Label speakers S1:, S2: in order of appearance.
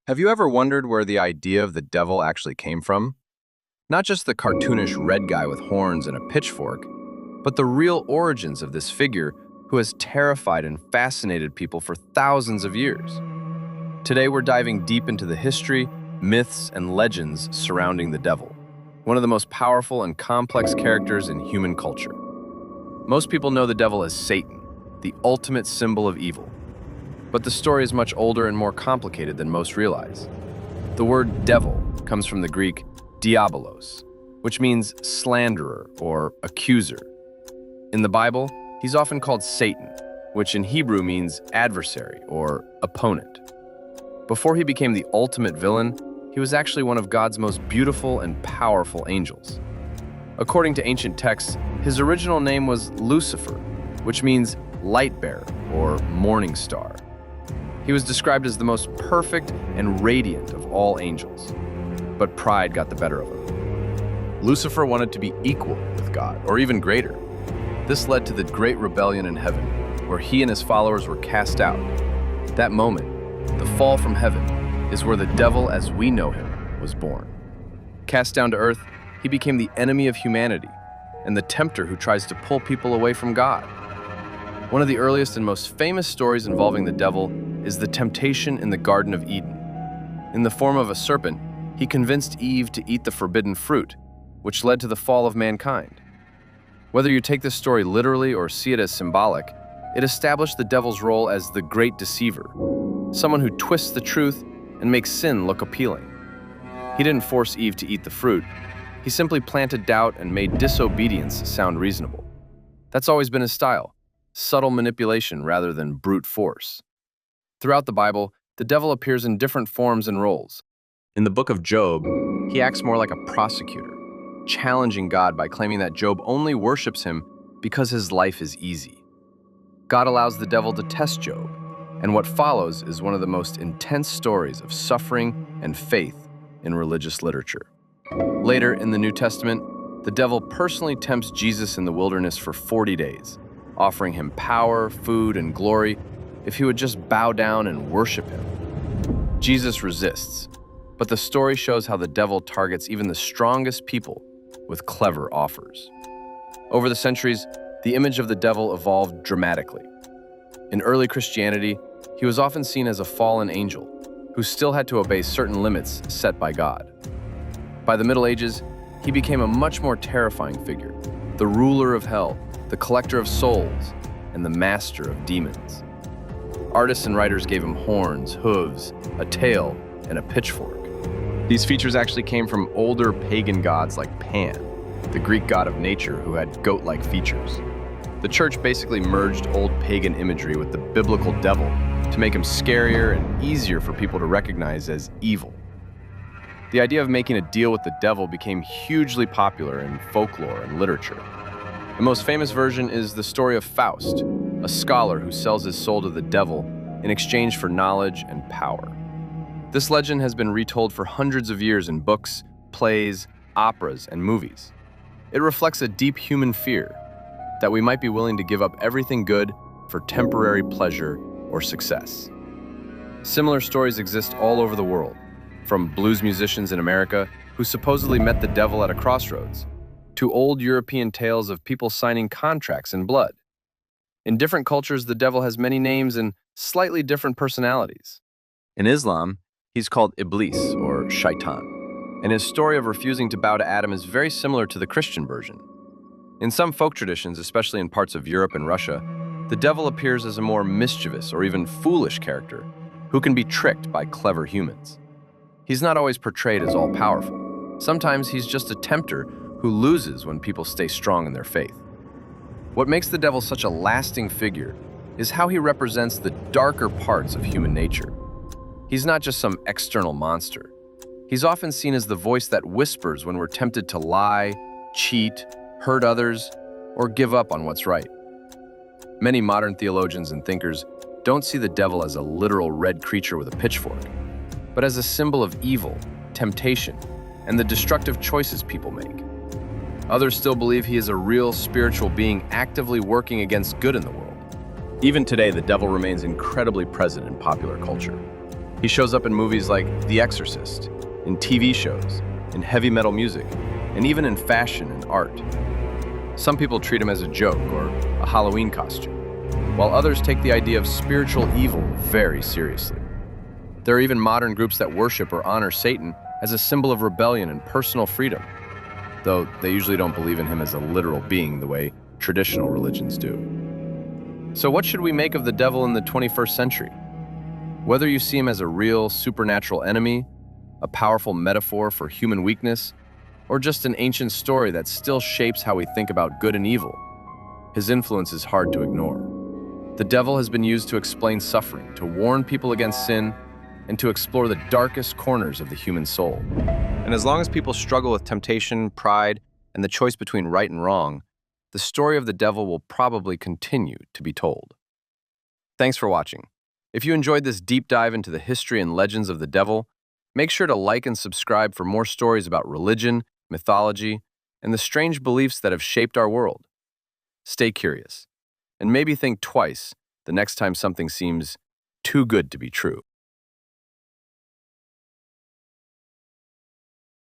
S1: Have you ever wondered where the idea of the devil actually came from? Not just the cartoonish red guy with horns and a pitchfork, but the real origins of this figure who has terrified and fascinated people for thousands of years. Today we're diving deep into the history, myths, and legends surrounding the devil, one of the most powerful and complex characters in human culture. Most people know the devil as Satan, the ultimate symbol of evil. But the story is much older and more complicated than most realize. The word devil comes from the Greek diabolos, which means slanderer or accuser. In the Bible, he's often called Satan, which in Hebrew means adversary or opponent. Before he became the ultimate villain, he was actually one of God's most beautiful and powerful angels. According to ancient texts, his original name was Lucifer, which means light bearer or morning star. He was described as the most perfect and radiant of all angels, but pride got the better of him. Lucifer wanted to be equal with God, or even greater. This led to the great rebellion in heaven, where he and his followers were cast out. That moment, the fall from heaven, is where the devil as we know him was born. Cast down to earth, he became the enemy of humanity and the tempter who tries to pull people away from God. One of the earliest and most famous stories involving the devil is the temptation in the Garden of Eden. In the form of a serpent, he convinced Eve to eat the forbidden fruit, which led to the fall of mankind. Whether you take this story literally or see it as symbolic, it established the devil's role as the great deceiver, someone who twists the truth and makes sin look appealing. He didn't force Eve to eat the fruit. He simply planted doubt and made disobedience sound reasonable. That's always been his style, subtle manipulation rather than brute force. Throughout the Bible, the devil appears in different forms and roles. In the book of Job, he acts more like a prosecutor, challenging God by claiming that Job only worships him because his life is easy. God allows the devil to test Job, and what follows is one of the most intense stories of suffering and faith in religious literature. Later in the New Testament, the devil personally tempts Jesus in the wilderness for 40 days, offering him power, food, and glory if he would just bow down and worship him. Jesus resists, but the story shows how the devil targets even the strongest people with clever offers. Over the centuries, the image of the devil evolved dramatically. In early Christianity, he was often seen as a fallen angel who still had to obey certain limits set by God. By the Middle Ages, he became a much more terrifying figure, the ruler of hell, the collector of souls, and the master of demons. Artists and writers gave him horns, hooves, a tail, and a pitchfork. These features actually came from older pagan gods like Pan, the Greek god of nature who had goat-like features. The church basically merged old pagan imagery with the biblical devil to make him scarier and easier for people to recognize as evil. The idea of making a deal with the devil became hugely popular in folklore and literature. The most famous version is the story of Faust, a scholar who sells his soul to the devil in exchange for knowledge and power. This legend has been retold for hundreds of years in books, plays, operas, and movies. It reflects a deep human fear that we might be willing to give up everything good for temporary pleasure or success. Similar stories exist all over the world, from blues musicians in America who supposedly met the devil at a crossroads, to old European tales of people signing contracts in blood. In different cultures, the devil has many names and slightly different personalities. In Islam, he's called Iblis, or Shaitan, and his story of refusing to bow to Adam is very similar to the Christian version. In some folk traditions, especially in parts of Europe and Russia, the devil appears as a more mischievous or even foolish character who can be tricked by clever humans. He's not always portrayed as all-powerful. Sometimes he's just a tempter who loses when people stay strong in their faith. What makes the devil such a lasting figure is how he represents the darker parts of human nature. He's not just some external monster. He's often seen as the voice that whispers when we're tempted to lie, cheat, hurt others, or give up on what's right. Many modern theologians and thinkers don't see the devil as a literal red creature with a pitchfork, but as a symbol of evil, temptation, and the destructive choices people make. Others still believe he is a real spiritual being actively working against good in the world. Even today, the devil remains incredibly present in popular culture. He shows up in movies like The Exorcist, in TV shows, in heavy metal music, and even in fashion and art. Some people treat him as a joke or a Halloween costume, while others take the idea of spiritual evil very seriously. There are even modern groups that worship or honor Satan as a symbol of rebellion and personal freedom, though they usually don't believe in him as a literal being the way traditional religions do. So what should we make of the devil in the 21st century? Whether you see him as a real supernatural enemy, a powerful metaphor for human weakness, or just an ancient story that still shapes how we think about good and evil, his influence is hard to ignore. The devil has been used to explain suffering, to warn people against sin, and to explore the darkest corners of the human soul. And as long as people struggle with temptation, pride, and the choice between right and wrong, the story of the devil will probably continue to be told. Thanks for watching. If you enjoyed this deep dive into the history and legends of the devil, make sure to like and subscribe for more stories about religion, mythology, and the strange beliefs that have shaped our world. Stay curious, and maybe think twice the next time something seems too good to be true.